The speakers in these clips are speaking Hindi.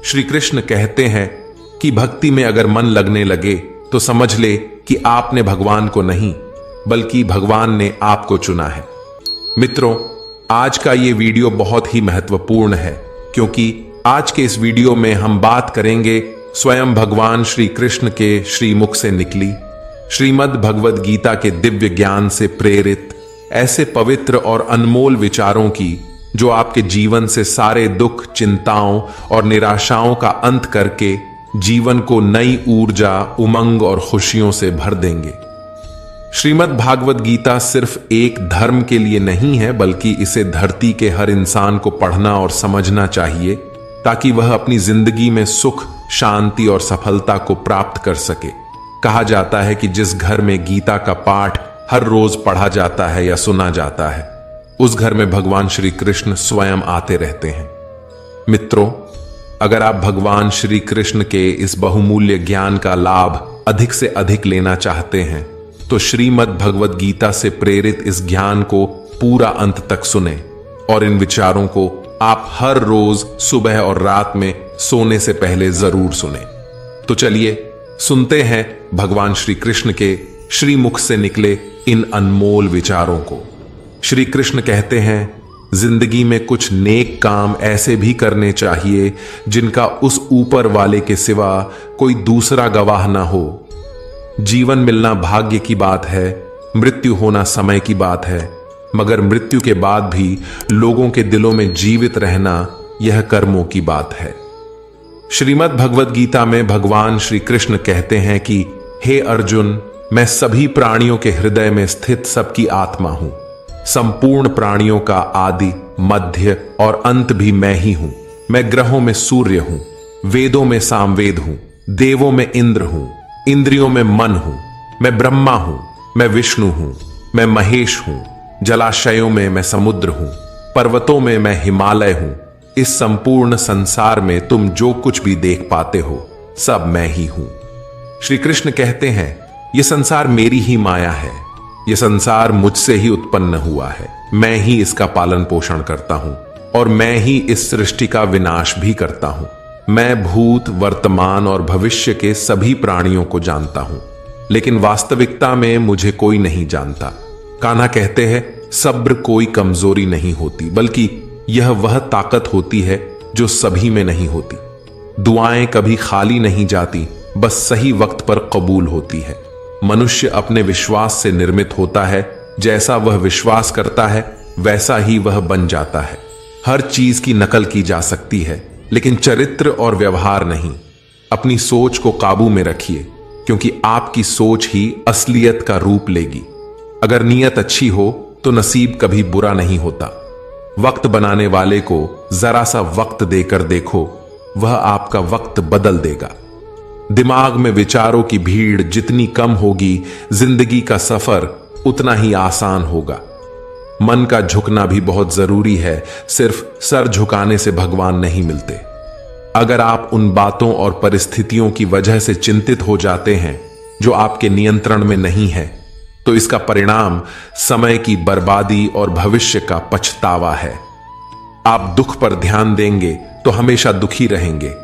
श्री कृष्ण कहते हैं कि भक्ति में अगर मन लगने लगे तो समझ ले कि आपने भगवान को नहीं बल्कि भगवान ने आपको चुना है। मित्रों, आज का ये वीडियो बहुत ही महत्वपूर्ण है क्योंकि आज के इस वीडियो में हम बात करेंगे स्वयं भगवान श्री कृष्ण के श्रीमुख से निकली श्रीमद् भगवद गीता के दिव्य ज्ञान से प्रेरित ऐसे पवित्र और अनमोल विचारों की जो आपके जीवन से सारे दुख, चिंताओं और निराशाओं का अंत करके जीवन को नई ऊर्जा, उमंग और खुशियों से भर देंगे। श्रीमद् भागवत गीता सिर्फ एक धर्म के लिए नहीं है बल्कि इसे धरती के हर इंसान को पढ़ना और समझना चाहिए ताकि वह अपनी जिंदगी में सुख, शांति और सफलता को प्राप्त कर सके। कहा जाता है कि जिस घर में गीता का पाठ हर रोज पढ़ा जाता है या सुना जाता है उस घर में भगवान श्री कृष्ण स्वयं आते रहते हैं। मित्रों, अगर आप भगवान श्री कृष्ण के इस बहुमूल्य ज्ञान का लाभ अधिक से अधिक लेना चाहते हैं तो श्रीमद् भगवद गीता से प्रेरित इस ज्ञान को पूरा अंत तक सुने और इन विचारों को आप हर रोज सुबह और रात में सोने से पहले जरूर सुने। तो चलिए सुनते हैं भगवान श्री कृष्ण के श्रीमुख से निकले इन अनमोल विचारों को। श्री कृष्ण कहते हैं, जिंदगी में कुछ नेक काम ऐसे भी करने चाहिए जिनका उस ऊपर वाले के सिवा कोई दूसरा गवाह ना हो। जीवन मिलना भाग्य की बात है, मृत्यु होना समय की बात है, मगर मृत्यु के बाद भी लोगों के दिलों में जीवित रहना यह कर्मों की बात है। श्रीमद् भगवद गीता में भगवान श्री कृष्ण कहते हैं कि हे अर्जुन, मैं सभी प्राणियों के हृदय में स्थित सबकी आत्मा हूं। संपूर्ण प्राणियों का आदि, मध्य और अंत भी मैं ही हूं। मैं ग्रहों में सूर्य हूं, वेदों में सामवेद हूं, देवों में इंद्र हूं, इंद्रियों में मन हूं। मैं ब्रह्मा हूं, मैं विष्णु हूं, मैं महेश हूं। जलाशयों में मैं समुद्र हूं, पर्वतों में मैं हिमालय हूं। इस संपूर्ण संसार में तुम जो कुछ भी देख पाते हो सब मैं ही हूं। श्री कृष्ण कहते हैं, यह संसार मेरी ही माया है। यह संसार मुझसे ही उत्पन्न हुआ है। मैं ही इसका पालन पोषण करता हूं और मैं ही इस सृष्टि का विनाश भी करता हूं। मैं भूत, वर्तमान और भविष्य के सभी प्राणियों को जानता हूं, लेकिन वास्तविकता में मुझे कोई नहीं जानता। कान्हा कहते हैं, सब्र कोई कमजोरी नहीं होती बल्कि यह वह ताकत होती है जो सभी में नहीं होती। दुआएं कभी खाली नहीं जाती, बस सही वक्त पर कबूल होती है। मनुष्य अपने विश्वास से निर्मित होता है। जैसा वह विश्वास करता है वैसा ही वह बन जाता है। हर चीज की नकल की जा सकती है लेकिन चरित्र और व्यवहार नहीं। अपनी सोच को काबू में रखिए क्योंकि आपकी सोच ही असलियत का रूप लेगी। अगर नीयत अच्छी हो तो नसीब कभी बुरा नहीं होता। वक्त बनाने वाले को जरा सा वक्त देकर देखो, वह आपका वक्त बदल देगा। दिमाग में विचारों की भीड़ जितनी कम होगी, जिंदगी का सफर उतना ही आसान होगा। मन का झुकना भी बहुत जरूरी है, सिर्फ सर झुकाने से भगवान नहीं मिलते। अगर आप उन बातों और परिस्थितियों की वजह से चिंतित हो जाते हैं जो आपके नियंत्रण में नहीं है तो इसका परिणाम समय की बर्बादी और भविष्य का पछतावा है। आप दुख पर ध्यान देंगे तो हमेशा दुखी रहेंगे।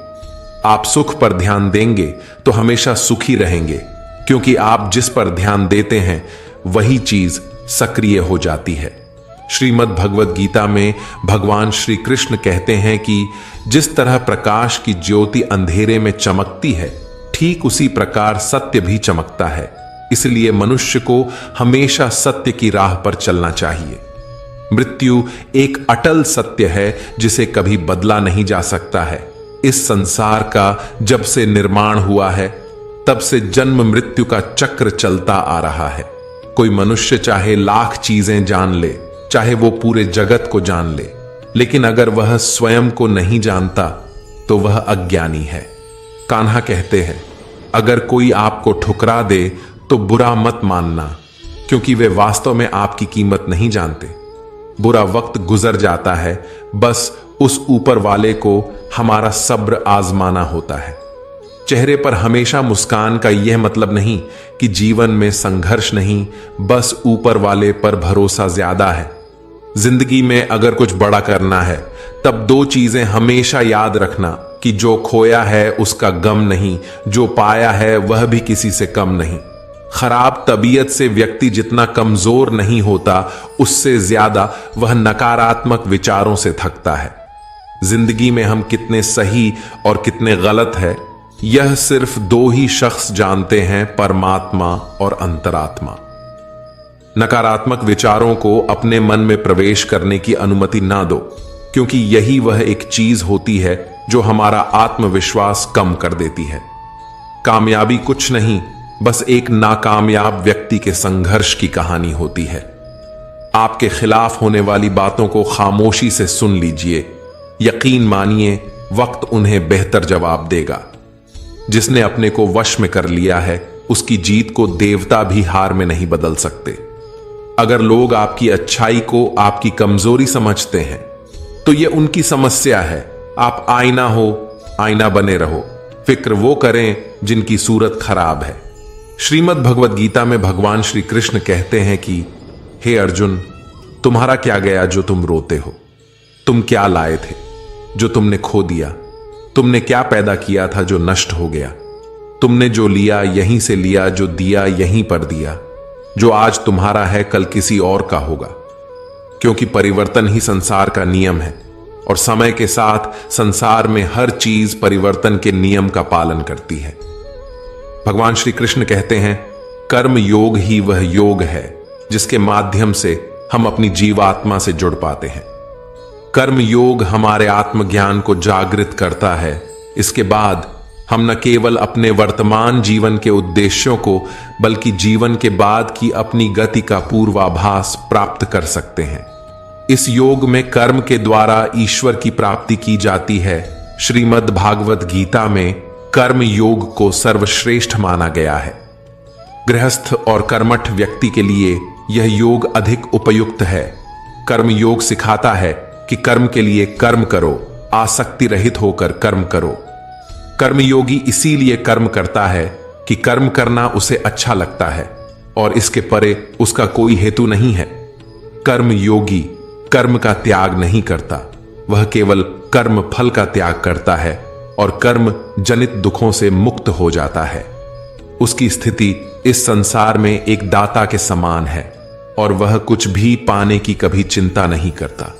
आप सुख पर ध्यान देंगे तो हमेशा सुखी रहेंगे, क्योंकि आप जिस पर ध्यान देते हैं वही चीज सक्रिय हो जाती है। श्रीमद् भगवद गीता में भगवान श्री कृष्ण कहते हैं कि जिस तरह प्रकाश की ज्योति अंधेरे में चमकती है, ठीक उसी प्रकार सत्य भी चमकता है। इसलिए मनुष्य को हमेशा सत्य की राह पर चलना चाहिए। मृत्यु एक अटल सत्य है जिसे कभी बदला नहीं जा सकता है। इस संसार का जब से निर्माण हुआ है तब से जन्म मृत्यु का चक्र चलता आ रहा है। कोई मनुष्य चाहे लाख चीजें जान ले, चाहे वो पूरे जगत को जान ले, लेकिन अगर वह स्वयं को नहीं जानता तो वह अज्ञानी है। कान्हा कहते हैं, अगर कोई आपको ठुकरा दे तो बुरा मत मानना, क्योंकि वे वास्तव में आपकी कीमत नहीं जानते। बुरा वक्त गुजर जाता है, बस उस ऊपर वाले को हमारा सब्र आजमाना होता है। चेहरे पर हमेशा मुस्कान का यह मतलब नहीं कि जीवन में संघर्ष नहीं, बस ऊपर वाले पर भरोसा ज्यादा है। जिंदगी में अगर कुछ बड़ा करना है तब दो चीजें हमेशा याद रखना कि जो खोया है उसका गम नहीं, जो पाया है वह भी किसी से कम नहीं। खराब तबीयत से व्यक्ति जितना कमजोर नहीं होता, उससे ज्यादा वह नकारात्मक विचारों से थकता है। जिंदगी में हम कितने सही और कितने गलत है, यह सिर्फ दो ही शख्स जानते हैं, परमात्मा और अंतरात्मा। नकारात्मक विचारों को अपने मन में प्रवेश करने की अनुमति ना दो, क्योंकि यही वह एक चीज होती है जो हमारा आत्मविश्वास कम कर देती है। कामयाबी कुछ नहीं, बस एक नाकामयाब व्यक्ति के संघर्ष की कहानी होती है। आपके खिलाफ होने वाली बातों को खामोशी से सुन लीजिए। यकीन मानिए, वक्त उन्हें बेहतर जवाब देगा। जिसने अपने को वश में कर लिया है, उसकी जीत को देवता भी हार में नहीं बदल सकते। अगर लोग आपकी अच्छाई को आपकी कमजोरी समझते हैं, तो यह उनकी समस्या है। आप आईना हो, आईना बने रहो। फिक्र वो करें जिनकी सूरत खराब है। श्रीमद् भगवद गीता में भगवान श्री कृष्ण कहते हैं कि हे अर्जुन, तुम्हारा क्या गया जो तुम रोते हो? तुम क्या लाए थे जो तुमने खो दिया? तुमने क्या पैदा किया था जो नष्ट हो गया? तुमने जो लिया यहीं से लिया, जो दिया यहीं पर दिया। जो आज तुम्हारा है कल किसी और का होगा, क्योंकि परिवर्तन ही संसार का नियम है और समय के साथ संसार में हर चीज परिवर्तन के नियम का पालन करती है। भगवान श्री कृष्ण कहते हैं, कर्म योग ही वह योग है जिसके माध्यम से हम अपनी जीवात्मा से जुड़ पाते हैं। कर्म योग हमारे आत्मज्ञान को जागृत करता है। इसके बाद हम न केवल अपने वर्तमान जीवन के उद्देश्यों को, बल्कि जीवन के बाद की अपनी गति का पूर्वाभास प्राप्त कर सकते हैं। इस योग में कर्म के द्वारा ईश्वर की प्राप्ति की जाती है। श्रीमद् भागवत गीता में कर्म योग को सर्वश्रेष्ठ माना गया है। गृहस्थ और कर्मठ व्यक्ति के लिए यह योग अधिक उपयुक्त है। कर्म योग सिखाता है कि कर्म के लिए कर्म करो, आसक्ति रहित होकर कर्म करो। कर्मयोगी इसीलिए कर्म करता है कि कर्म करना उसे अच्छा लगता है और इसके परे उसका कोई हेतु नहीं है। कर्मयोगी कर्म का त्याग नहीं करता, वह केवल कर्म फल का त्याग करता है और कर्म जनित दुखों से मुक्त हो जाता है। उसकी स्थिति इस संसार में एक दाता के समान है और वह कुछ भी पाने की कभी चिंता नहीं करता।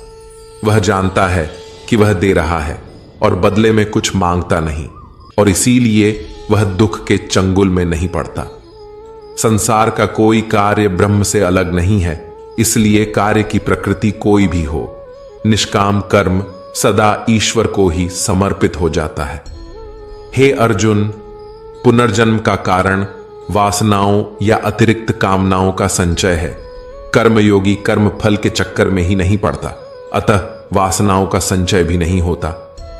वह जानता है कि वह दे रहा है और बदले में कुछ मांगता नहीं, और इसीलिए वह दुख के चंगुल में नहीं पड़ता। संसार का कोई कार्य ब्रह्म से अलग नहीं है, इसलिए कार्य की प्रकृति कोई भी हो, निष्काम कर्म सदा ईश्वर को ही समर्पित हो जाता है। हे अर्जुन, पुनर्जन्म का कारण वासनाओं या अतिरिक्त कामनाओं का संचय है। कर्मयोगी कर्म फल के चक्कर में ही नहीं पड़ता, अतः वासनाओं का संचय भी नहीं होता।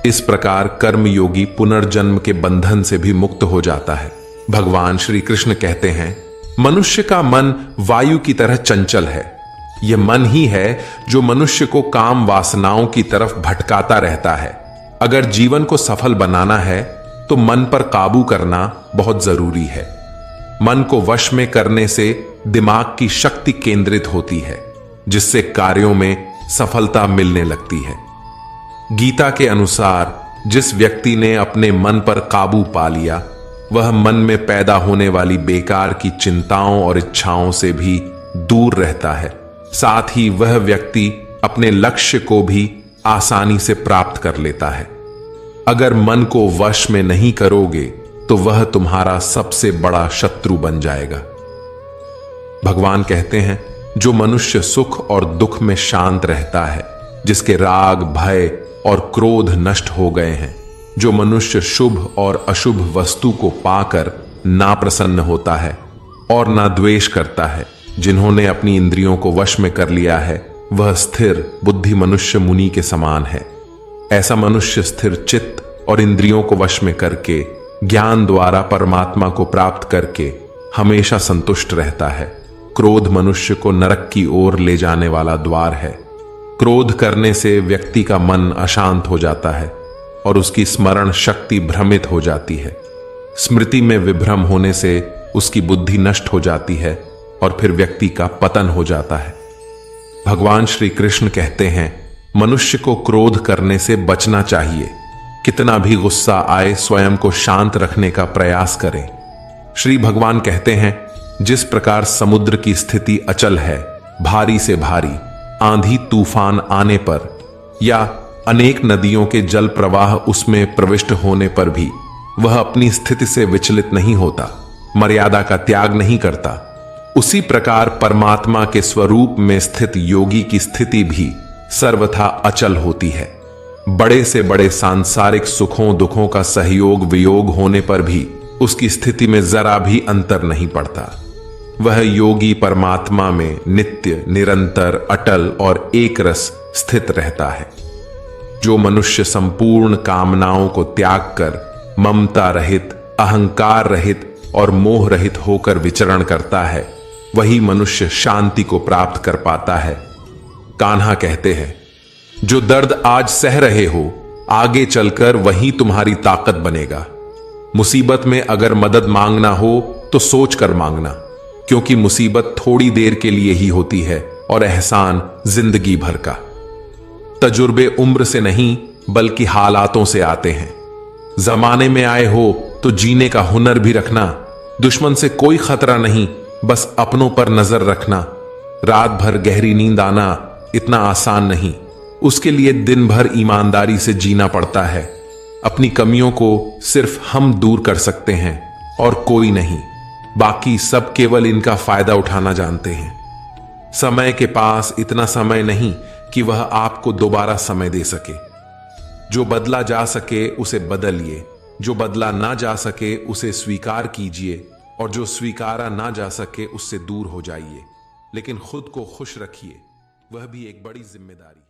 इस प्रकार कर्मयोगी पुनर्जन्म के बंधन से भी मुक्त हो जाता है। भगवान श्री कृष्ण कहते हैं, मनुष्य का मन वायु की तरह चंचल है। यह मन ही है जो मनुष्य को काम वासनाओं की तरफ भटकाता रहता है। अगर जीवन को सफल बनाना है तो मन पर काबू करना बहुत जरूरी है। मन को वश में करने से दिमाग की शक्ति केंद्रित होती है, जिससे कार्यों में सफलता मिलने लगती है। गीता के अनुसार जिस व्यक्ति ने अपने मन पर काबू पा लिया, वह मन में पैदा होने वाली बेकार की चिंताओं और इच्छाओं से भी दूर रहता है। साथ ही वह व्यक्ति अपने लक्ष्य को भी आसानी से प्राप्त कर लेता है। अगर मन को वश में नहीं करोगे तो वह तुम्हारा सबसे बड़ा शत्रु बन जाएगा। भगवान कहते हैं, जो मनुष्य सुख और दुख में शांत रहता है, जिसके राग, भय और क्रोध नष्ट हो गए हैं, जो मनुष्य शुभ और अशुभ वस्तु को पाकर ना प्रसन्न होता है और ना द्वेष करता है, जिन्होंने अपनी इंद्रियों को वश में कर लिया है, वह स्थिर बुद्धि मनुष्य मुनि के समान है। ऐसा मनुष्य स्थिर चित्त और इंद्रियों को वश में करके ज्ञान द्वारा परमात्मा को प्राप्त करके हमेशा संतुष्ट रहता है। क्रोध मनुष्य को नरक की ओर ले जाने वाला द्वार है। क्रोध करने से व्यक्ति का मन अशांत हो जाता है और उसकी स्मरण शक्ति भ्रमित हो जाती है। स्मृति में विभ्रम होने से उसकी बुद्धि नष्ट हो जाती है और फिर व्यक्ति का पतन हो जाता है। भगवान श्री कृष्ण कहते हैं, मनुष्य को क्रोध करने से बचना चाहिए, कितना भी गुस्सा आए स्वयं को शांत रखने का प्रयास करें। श्री भगवान कहते हैं, जिस प्रकार समुद्र की स्थिति अचल है, भारी से भारी आंधी तूफान आने पर या अनेक नदियों के जल प्रवाह उसमें प्रविष्ट होने पर भी वह अपनी स्थिति से विचलित नहीं होता, मर्यादा का त्याग नहीं करता, उसी प्रकार परमात्मा के स्वरूप में स्थित योगी की स्थिति भी सर्वथा अचल होती है। बड़े से बड़े सांसारिक सुखों दुखों का सहयोग वियोग होने पर भी उसकी स्थिति में जरा भी अंतर नहीं पड़ता। वह योगी परमात्मा में नित्य निरंतर अटल और एक रस स्थित रहता है। जो मनुष्य संपूर्ण कामनाओं को त्याग कर ममता रहित, अहंकार रहित और मोह रहित होकर विचरण करता है, वही मनुष्य शांति को प्राप्त कर पाता है। कान्हा कहते हैं, जो दर्द आज सह रहे हो, आगे चलकर वही तुम्हारी ताकत बनेगा। मुसीबत में अगर मदद मांगना हो तो सोच कर मांगना, क्योंकि मुसीबत थोड़ी देर के लिए ही होती है और एहसान जिंदगी भर का। तजुर्बे उम्र से नहीं बल्कि हालातों से आते हैं। जमाने में आए हो तो जीने का हुनर भी रखना। दुश्मन से कोई खतरा नहीं, बस अपनों पर नजर रखना। रात भर गहरी नींद आना इतना आसान नहीं, उसके लिए दिन भर ईमानदारी से जीना पड़ता है। अपनी कमियों को सिर्फ हम दूर कर सकते हैं और कोई नहीं, बाकी सब केवल इनका फायदा उठाना जानते हैं। समय के पास इतना समय नहीं कि वह आपको दोबारा समय दे सके। जो बदला जा सके उसे बदलिए, जो बदला ना जा सके उसे स्वीकार कीजिए, और जो स्वीकारा ना जा सके उससे दूर हो जाइए। लेकिन खुद को खुश रखिए, वह भी एक बड़ी जिम्मेदारी।